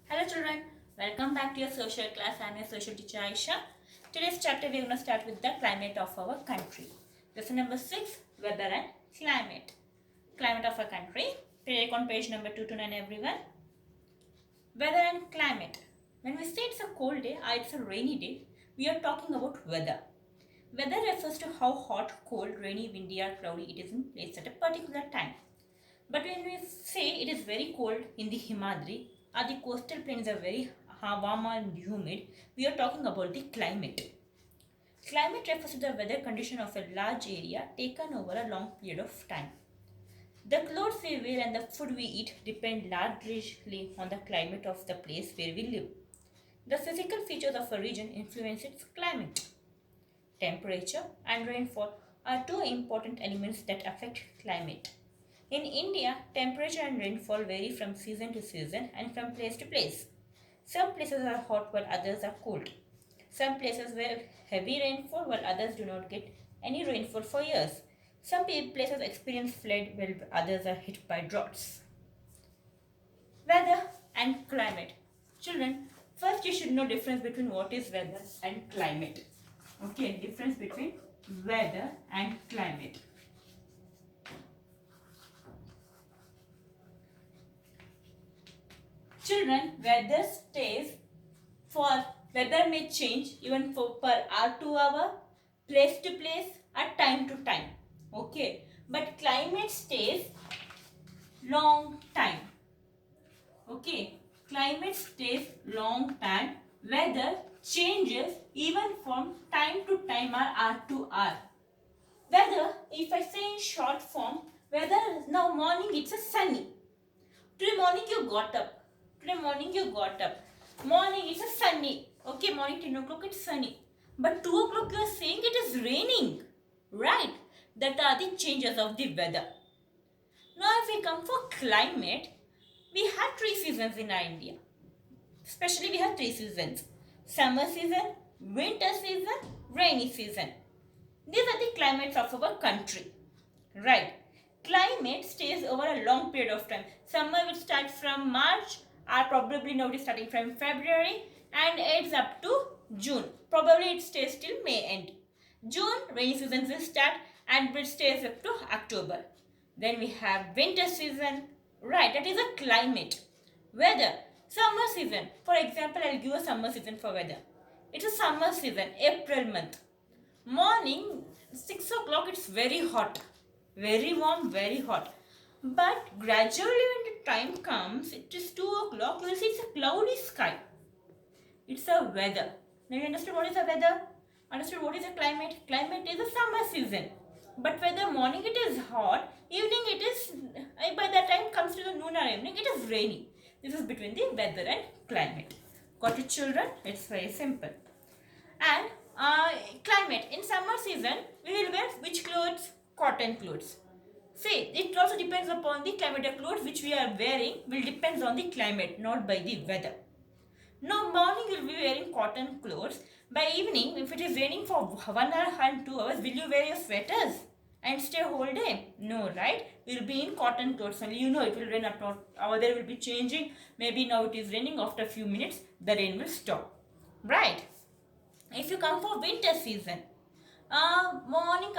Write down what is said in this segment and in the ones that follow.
Hello children, welcome back to your social class. I am your social teacher Aisha. Today's chapter we are going to start with the climate of our country. Lesson number 6, weather and climate. Climate of our country. Take on page number 2 to 9 everyone. Weather and climate. When we say it's a cold day or it's a rainy day, we are talking about weather. Weather refers to how hot, cold, rainy, windy or cloudy it is in place at a particular time. But when we say it is very cold in the Himadri or the coastal plains are very warm and humid, we are talking about the climate. Climate refers to the weather condition of a large area taken over a long period of time. The clothes we wear and the food we eat depend largely on the climate of the place where we live. The physical features of a region influence its climate. Temperature and rainfall are two important elements that affect climate. In India, temperature and rainfall vary from season to season and from place to place. Some places are hot while others are cold. Some places have heavy rainfall while others do not get any rainfall for years. Some places experience flood while others are hit by droughts. Weather and climate. Children, first you should know difference between what is weather and climate. Okay, difference between weather and climate. Children, weather may change even for per hour to hour, place to place, or time to time. Okay, but climate stays long time. Okay, climate stays long time. Weather changes even from time to time or hour to hour. Weather, if I say in short form, weather now morning it's a sunny. Today morning you got up. Morning it's a sunny. Okay, morning 10 o'clock it's sunny. But 2 o'clock you are saying it is raining. Right? That are the changes of the weather. Now if we come for climate, we have 3 seasons in our India. Especially we have 3 seasons. Summer season, winter season, rainy season. These are the climates of our country. Right? Climate stays over a long period of time. Summer will start from March, or probably now it is starting from February and ends up to June. Probably it stays till May end. June, rainy season will start and it stays up to October. Then we have winter season. Right, that is a climate. Weather, summer season. For example, I will give a summer season for weather. It's a summer season, April month. Morning, 6 o'clock, it's very hot. Very warm, very hot. But gradually when the time comes, it is 2 o'clock, you will see it's a cloudy sky. It's a weather. Now you understood what is a weather? Understood what is a climate? Climate is a summer season. But whether morning it is hot, evening it is, by the time comes to the noon or evening, it is rainy. This is between the weather and climate. Got it children? It's very simple. And climate. In summer season, we will wear which clothes? Cotton clothes. See, it also depends upon the climate. The clothes which we are wearing will depends on the climate, not by the weather. Now, morning you will be wearing cotton clothes. By evening, if it is raining for 1 hour and 2 hours, will you wear your sweaters and stay whole day? No, right? You will be in cotton clothes only. You know it will rain up. Our weather will be changing. Maybe now it is raining. After a few minutes, the rain will stop. Right? If you come for winter season,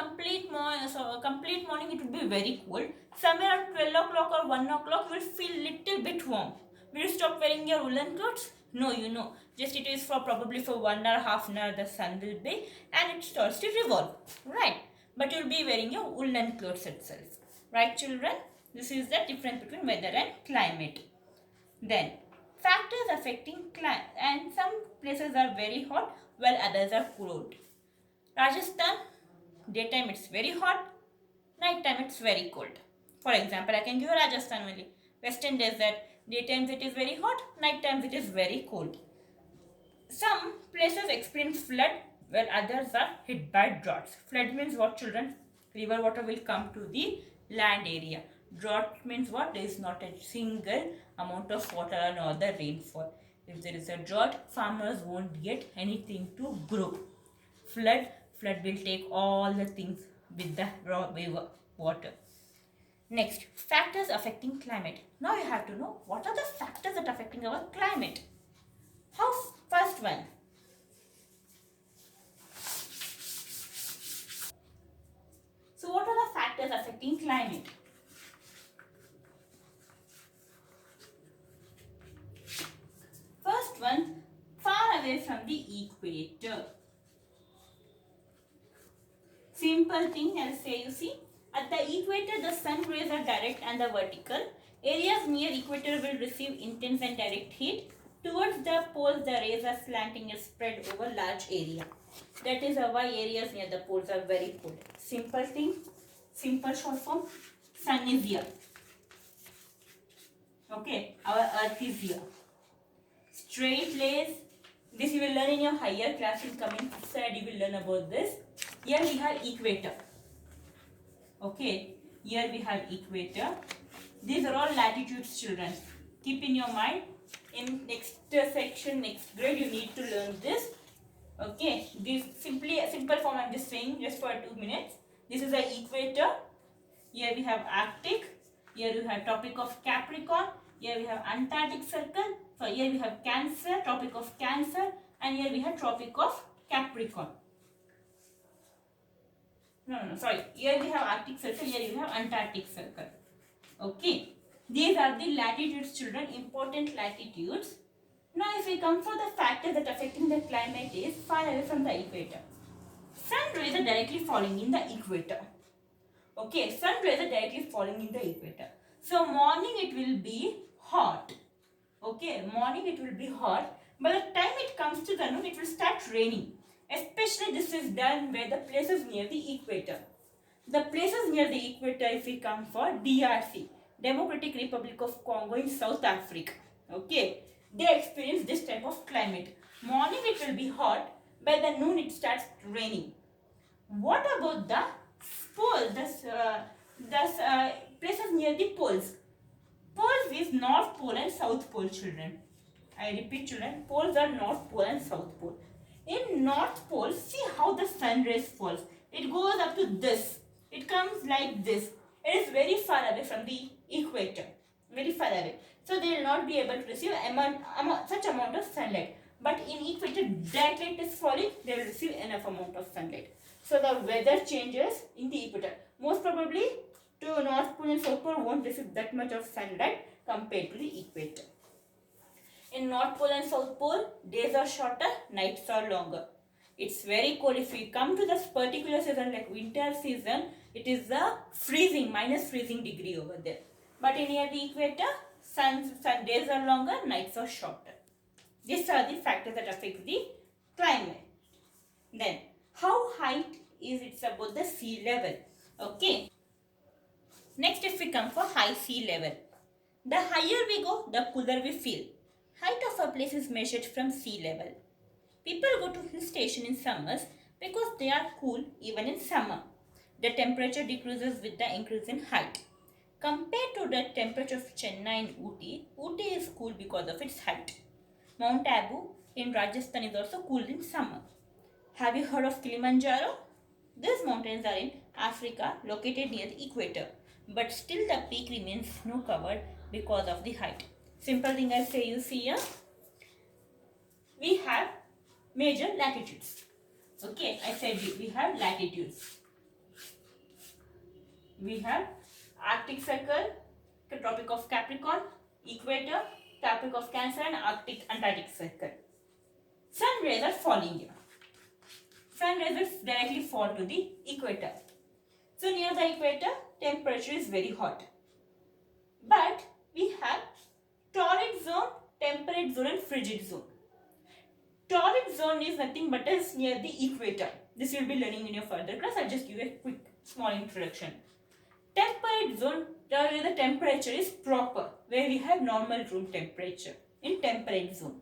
complete morning it will be very cold. Somewhere at 12 o'clock or 1 o'clock you will feel little bit warm. Will you stop wearing your woolen clothes? No, you know. Just it is for probably for 1 hour, half an hour the sun will be and it starts to revolve. Right? But you will be wearing your woolen clothes itself. Right children? This is the difference between weather and climate. Then, factors affecting climate, and some places are very hot while others are cold. Rajasthan, daytime it's very hot, nighttime it's very cold. For example, I can give Rajasthan only. Western desert, daytime it is very hot, nighttime it is very cold. Some places experience flood while others are hit by droughts. Flood means what children? River water will come to the land area. Drought means what? There is not a single amount of water or no other rainfall. If there is a drought, farmers won't get anything to grow. Flood will take all the things with the raw water. Next, factors affecting climate. Now you have to know what are the factors that affect affecting our climate. How? First one. So what are the factors affecting climate? First one, far away from the equator. Simple thing, I'll say, you see, at the equator the sun rays are direct and the vertical. Areas near equator will receive intense and direct heat. Towards the poles the rays are slanting and spread over large area. That is why areas near the poles are very cold. Simple thing, simple short form, sun is here. Okay, our earth is here. Straight rays, this you will learn in your higher class. In coming slide you will learn about this. Here we have equator. Okay, here we have equator. These are all latitudes, children. Keep in your mind. In next section, next grade, you need to learn this. Okay, this simple form I'm just saying just for 2 minutes. This is the equator. Here we have Arctic. Here we have Tropic of Capricorn. Here we have Antarctic Circle. So here we have Cancer, Tropic of Cancer, and here we have Tropic of Capricorn. No, sorry. Here we have Arctic Circle, here we have Antarctic Circle. Okay. These are the latitudes, children, important latitudes. Now, if we come for the factors that affecting the climate is far away from the equator. Sun rays are directly falling in the equator. Okay, sun rays are directly falling in the equator. So, morning it will be hot. Okay, morning it will be hot. By the time it comes to the noon, it will start raining. Especially this is done where the places near the equator. The places near the equator, if we come for DRC, Democratic Republic of Congo in South Africa. Okay, they experience this type of climate. Morning it will be hot, by the noon it starts raining. What about the poles, the places near the poles? Poles is North Pole and South Pole, children. I repeat, children, poles are North Pole and South Pole. In North Pole, see how the sun rays falls. It goes up to this. It comes like this. It is very far away from the equator. Very far away. So they will not be able to receive such amount of sunlight. But in equator, that light is falling, they will receive enough amount of sunlight. So the weather changes in the equator. Most probably, to North Pole and South Pole won't receive that much of sunlight compared to the equator. In North Pole and South Pole, days are shorter, nights are longer. It's very cold. If we come to this particular season like winter season, it is the freezing, minus freezing degree over there. But in near the equator, sun days are longer, nights are shorter. These are the factors that affect the climate. Then, how high is it about the sea level? Okay. Next, if we come for high sea level, the higher we go, the cooler we feel. Height of a place is measured from sea level. People go to hill station in summers because they are cool even in summer. The temperature decreases with the increase in height. Compared to the temperature of Chennai and Ooty, Ooty is cool because of its height. Mount Abu in Rajasthan is also cool in summer. Have you heard of Kilimanjaro? These mountains are in Africa, located near the equator, but still the peak remains snow covered because of the height. Simple thing I say, you see here, we have major latitudes. Okay, I said we have latitudes. We have Arctic Circle, Tropic of Capricorn, Equator, Tropic of Cancer, and Antarctic Circle. Sun rays are falling here. Sun rays directly fall to the equator. So near the equator, temperature is very hot. But we have torrid zone, temperate zone, and frigid zone. Torrid zone is nothing but is near the equator. This you will be learning in your further class. I'll just give a quick small introduction. Temperate zone, where the temperature is proper, where we have normal room temperature in temperate zone.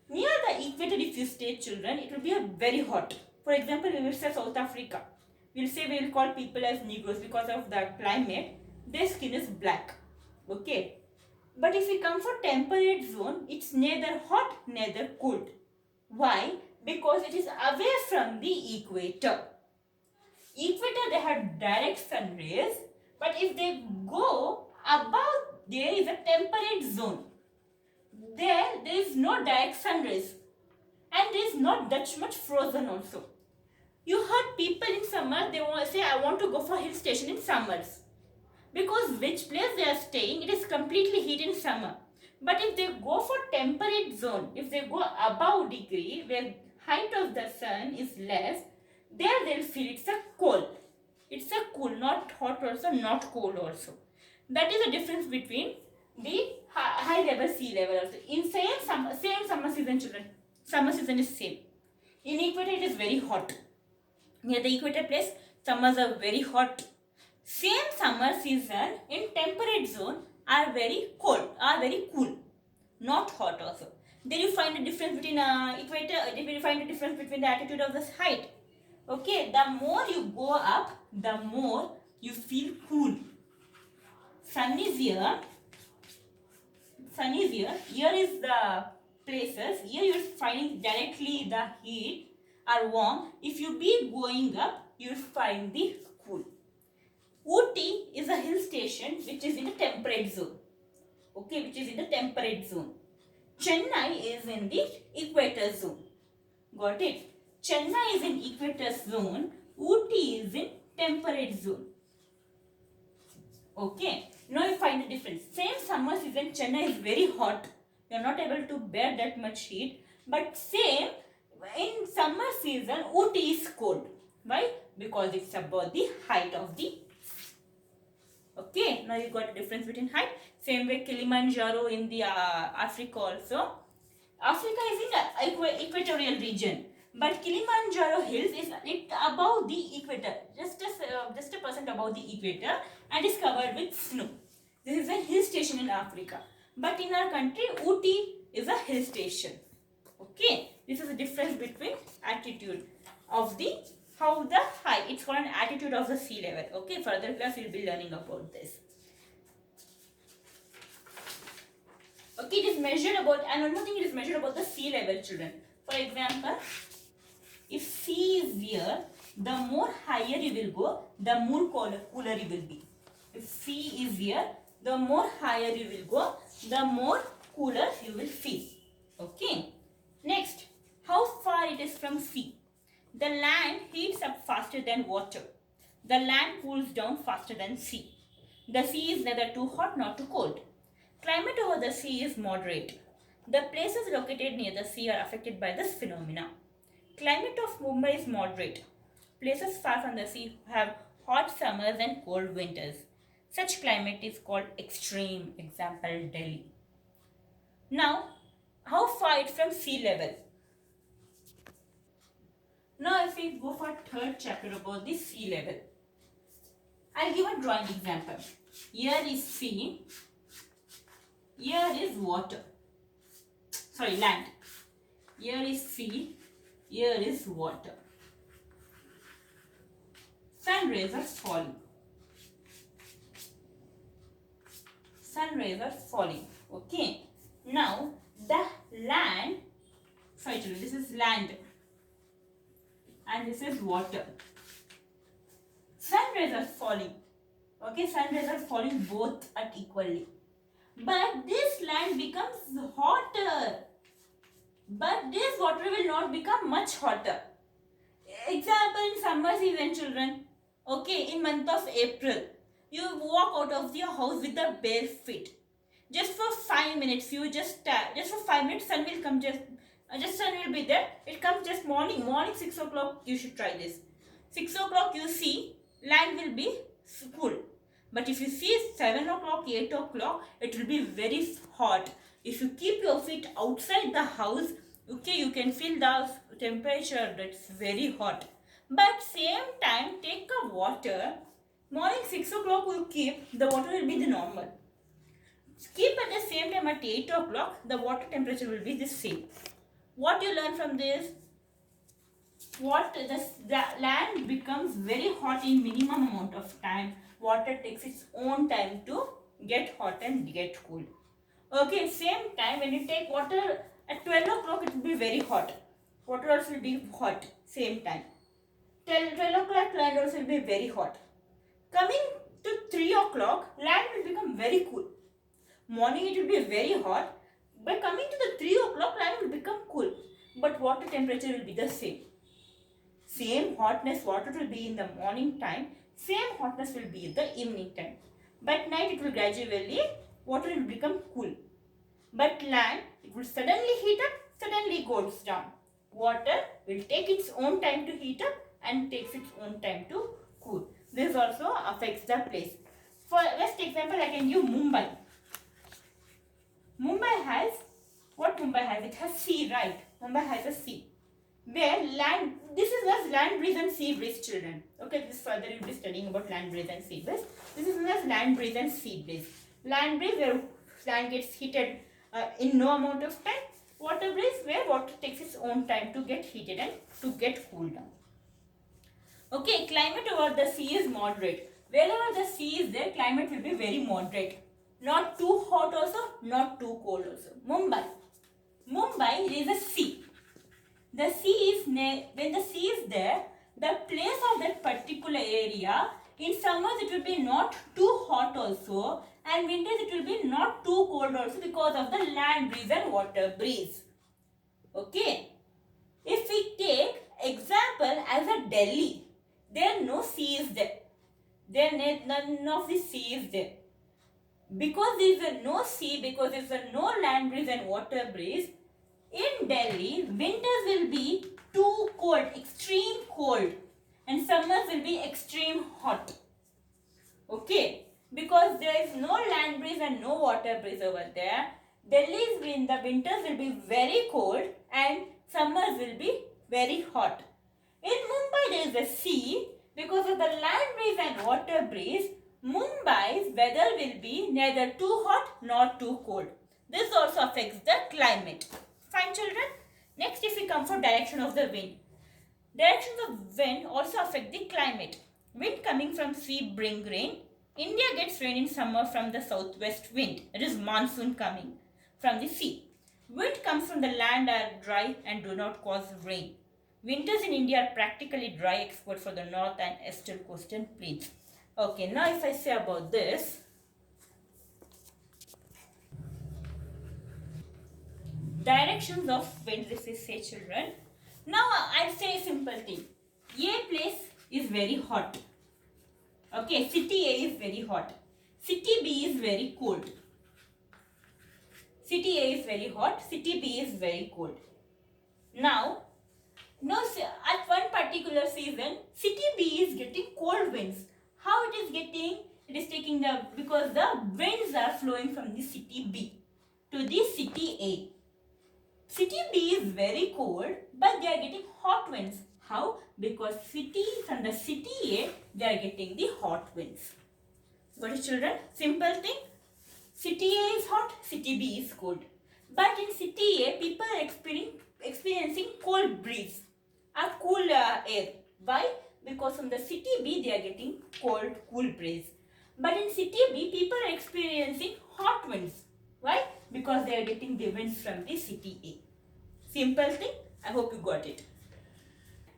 Near the equator, if you stay, children, it will be very hot. For example, we will say South Africa. We will call people as Negroes because of the climate. Their skin is black. Okay. But if we come for temperate zone, it's neither hot, neither cold. Why? Because it is away from the equator. Equator, they have direct sun rays, but if they go above, there is a temperate zone. there is no direct sun rays, and there is not that much frozen also. You heard people in summer, they want say, I want to go for hill station in summers. Because which place they are staying, it is completely heat in summer. But if they go for temperate zone, if they go above degree, where height of the sun is less, there they'll feel it's a cold. It's a cool, not hot also, not cold also. That is the difference between the high level, sea level also. In same summer season, children, summer season is same. In equator it is very hot. Near the equator place, summers are very hot. Same summer season in temperate zone are very cold, are very cool, not hot also. Then you find the difference between equator, you find the difference between the altitude of the height. Okay, the more you go up, the more you feel cool. Sun is here. Sun is here. Here is the places. Here you are finding directly the heat are warm. If you be going up, you will find the cool. Ooty is a hill station which is in the temperate zone. Okay, which is in the temperate zone. Chennai is in the equator zone. Got it? Chennai is in equator zone. Ooty is in temperate zone. Okay. Now you find the difference. Same summer season, Chennai is very hot. You are not able to bear that much heat. But same in summer season, Ooty is cold. Why? Because it's above the height of the. Okay. Now you got the difference between height. Same way Kilimanjaro in the Africa also. Africa is in the equatorial region. But Kilimanjaro hills is above the equator, just a percent above the equator, and is covered with snow. This is a hill station in Africa. But in our country, Ooty is a hill station. Okay, this is the difference between altitude of the how the high. It's called an altitude of the sea level. Okay, further class we'll be learning about this. Okay, it is measured about, and one more thing, it is measured about the sea level, children. For example, if sea is here, the more higher you will go, the more cooler you will be. If sea is here, the more higher you will go, the more cooler you will feel. Okay. Next, how far it is from sea? The land heats up faster than water. The land cools down faster than sea. The sea is neither too hot nor too cold. Climate over the sea is moderate. The places located near the sea are affected by this phenomena. Climate of Mumbai is moderate. Places far from the sea have hot summers and cold winters. Such climate is called extreme. Example, Delhi. Now, how far it from sea level? Now, if we go for third chapter about the sea level, I'll give a drawing example. Here is sea. Here is water. Sorry, land. Here is sea. Here is water. Sun rays are falling. Sun rays are falling. Okay. Now, the land, sorry children, this is land. And this is water. Sun rays are falling. Okay, sun rays are falling both at equally. But this land becomes hotter. But this water will not become much hotter. Example in summer season, children. Okay, in month of April, you walk out of your house with the bare feet. Just for 5 minutes, you just for 5 minutes, sun will come. Just sun will be there. It comes just morning 6 o'clock. You should try this. 6 o'clock, you see land will be cool. But if you see 7 o'clock, 8 o'clock, it will be very hot. If you keep your feet outside the house, okay, you can feel the temperature that's very hot. But same time, take a water. Morning 6 o'clock you keep, the water will be the normal. Keep at the same time at 8 o'clock, the water temperature will be the same. What you learn from this? The land becomes very hot in minimum amount of time. Water takes its own time to get hot and get cool. Okay, same time when you take water at 12 o'clock, it will be very hot. Water also will be hot, same time. 12 o'clock, land also will be very hot. Coming to 3 o'clock, land will become very cool. Morning it will be very hot. By coming o'clock, climate will become cool, but water temperature will be the same. Same hotness water will be in the morning time, same hotness will be in the evening time. But night it will gradually, water will become cool. But land, it will suddenly heat up, suddenly goes down. Water will take its own time to heat up and takes its own time to cool. This also affects the place. For best example, I can give Mumbai. Mumbai has, what Mumbai has? It has sea, right? Mumbai has a sea. Where land, this is as land breeze and sea breeze, children. Okay, this further you'll be studying about land breeze and sea breeze. This is known as land breeze and sea breeze. Land breeze where land gets heated in no amount of time. Water breeze where water takes its own time to get heated and to get cooled down. Okay, climate over the sea is moderate. Wherever the sea is there, climate will be very moderate. Not too hot also, not too cold also. Mumbai. Mumbai is a sea. The sea is when the sea is there, the place of that particular area, in summers it will be not too hot also, and winters it will be not too cold also because of the land breeze and water breeze. Okay. If we take example as a Delhi, there no sea is there. There none of the sea is there. Because there is no sea, because there is no land breeze and water breeze, in Delhi, winters will be too cold, extreme cold, and summers will be extreme hot. Okay, because there is no land breeze and no water breeze over there, Delhi's the winters will be very cold and summers will be very hot. In Mumbai, there is a sea. Because of the land breeze and water breeze, Mumbai's weather will be neither too hot nor too cold. This also affects the climate. Fine, children. Next, if we come for direction of the wind. Directions of wind also affect the climate. Wind coming from sea bring rain. India gets rain in summer from the southwest wind. It is monsoon coming from the sea. Wind comes from the land are dry and do not cause rain. Winters in India are practically dry except for the north and eastern coastal plains. Okay, now if I say about this, directions of wind, this is say, children. Now I'll say a simple thing. A place is very hot. Okay, city A is very hot. City B is very cold. City A is very hot. City B is very cold. Now at one particular season, city B is getting cold winds. How it is getting? It is taking because the winds are flowing from the city B to the city A. City B is very cold, but they are getting hot winds. How? Because from the city A, they are getting the hot winds. Got it, children? Simple thing. City A is hot, city B is cold. But in city A, people are experiencing cold breeze, a cool air. Why? Because from the city B, they are getting cold, cool breeze. But in city B, people are experiencing hot winds. Why? Because they are getting the winds from the city A. Simple thing. I hope you got it.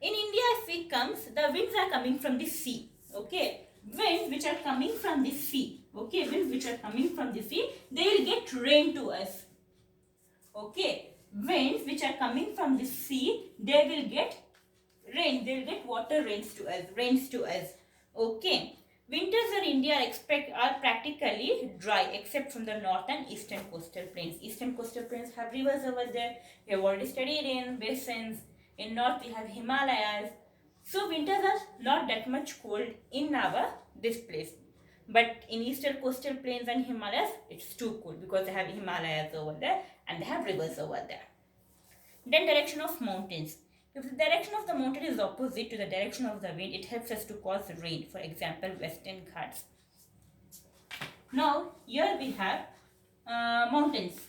In India, if it comes, the winds are coming from the sea. Okay. Winds which are coming from the sea. Okay. Winds which are coming from the sea, they will get rain to us. Okay. Winds which are coming from the sea, they will get rain. They will get water rains to us. Okay. Winters in India are practically dry except from the north and eastern coastal plains. Eastern coastal plains have rivers over there. We have already studied in basins. In north we have Himalayas. So winters are not that much cold in this place. But in eastern coastal plains and Himalayas, it's too cold because they have Himalayas over there and they have rivers over there. Then direction of mountains. If the direction of the mountain is opposite to the direction of the wind, it helps us to cause rain. For example, Western Ghats. Now, here we have mountains.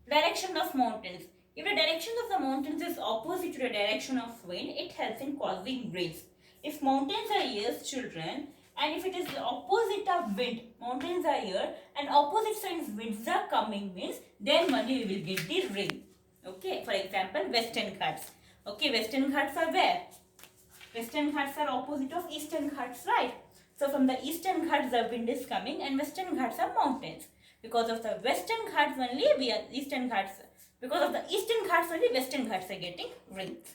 Direction of mountains. If the direction of the mountains is opposite to the direction of wind, it helps in causing rains. If mountains are here, children, and if it is the opposite of wind, mountains are here and opposite sides winds are coming, means then only we will get the rain. Okay, for example, Western Ghats. Okay, Western Ghats are where? Western Ghats are opposite of Eastern Ghats, right? So from the Eastern Ghats the wind is coming and Western Ghats are mountains. Because of the Western Ghats only, Eastern Ghats. Because of the Eastern Ghats only, Western Ghats are getting rains.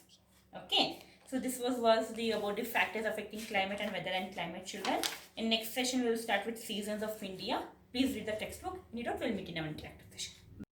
Okay. So this was about the factors affecting climate and weather and climate, children. In next session, we will start with seasons of India. Please read the textbook. We'll meet in our interactive session.